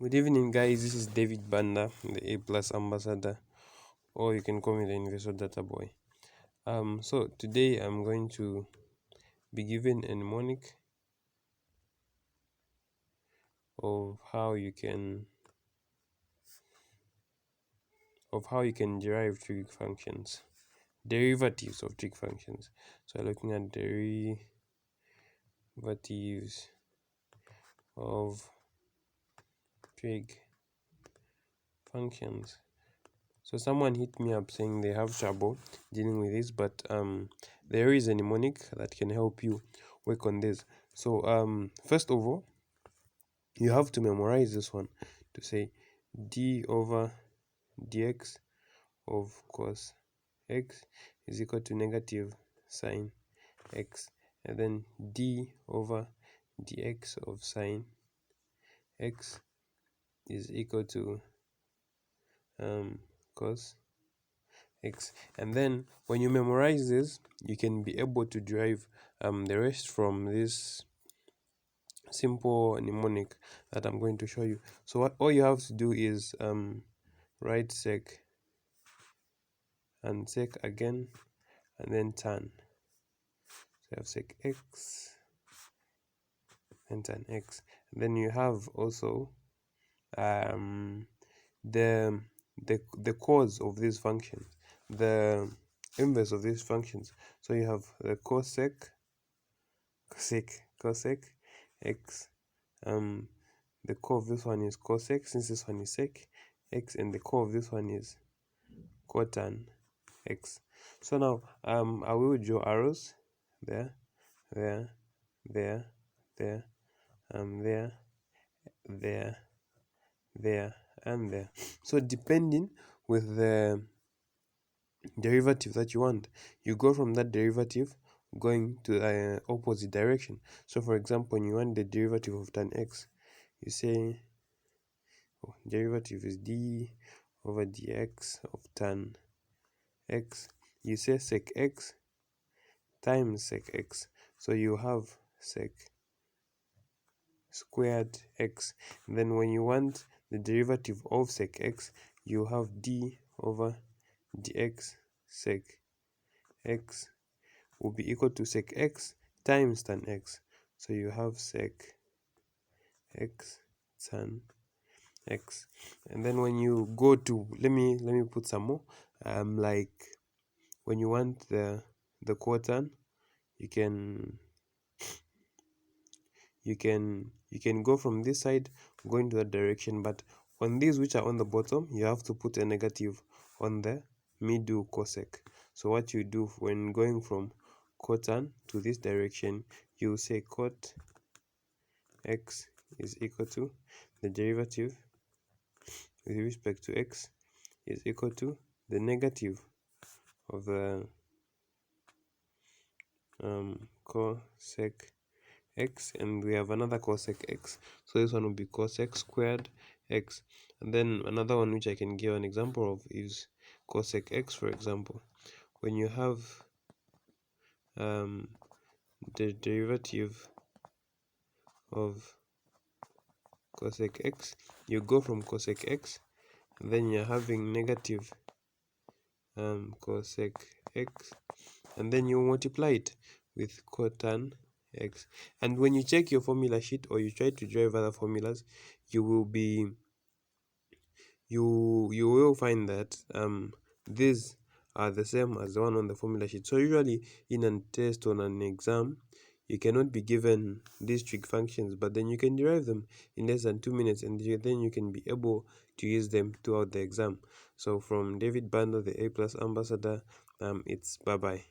Good evening, guys. This is David Banda, the A Plus Ambassador, or you can call me the Investor Data Boy. So today I'm going to be giving a mnemonic of how you can derive trig functions, derivatives of trig functions. So looking at derivatives of trig functions. So someone hit me up saying they have trouble dealing with this, but there is a mnemonic that can help you work on this. So first of all, you have to memorize this one to say d over dx of cos x is equal to negative sine x, and then d over dx of sine x is equal to cos x. And then when you memorize this, you can be able to derive the rest from this simple mnemonic that I'm going to show you. So what all you have to do is write sec and sec again, and then tan. So you have sec x and tan x, and then you have also the cos of these functions, the inverse of these functions. So you have the cosec x, the core of this one is cosec, since this one is sec x, and the core of this one is cotan x. So now I will draw arrows there, there, there, there, there, there, and there. So depending with the derivative that you want, you go from that derivative going to the opposite direction. So for example, when you want the derivative of tan x, you say derivative is d over dx of tan x. You say sec x times sec x, so you have sec squared x. And then when you want the derivative of sec x, you have d over dx sec x will be equal to sec x times tan x, so you have sec x tan x. And then when you go to, let me put some more, like when you want the cotan, you can go from this side going to that direction, but on these which are on the bottom, you have to put a negative on the middle cosec. So what you do when going from cotan to this direction, you say cot x is equal to the derivative with respect to x is equal to the negative of the cosec x, and we have another cosec x, so this one will be cosec squared x. And then another one which I can give an example of is cosec x. For example, when you have the derivative of cosec x, you go from cosec x, and then you're having negative cosec x, and then you multiply it with cotan x. And when you check your formula sheet or you try to derive other formulas, you will find that these are the same as the one on the formula sheet. So usually in a test or an exam, you cannot be given these trig functions, but then you can derive them in less than 2 minutes, and then you can be able to use them throughout the exam. So from David Banda, the A Plus Ambassador, it's bye bye.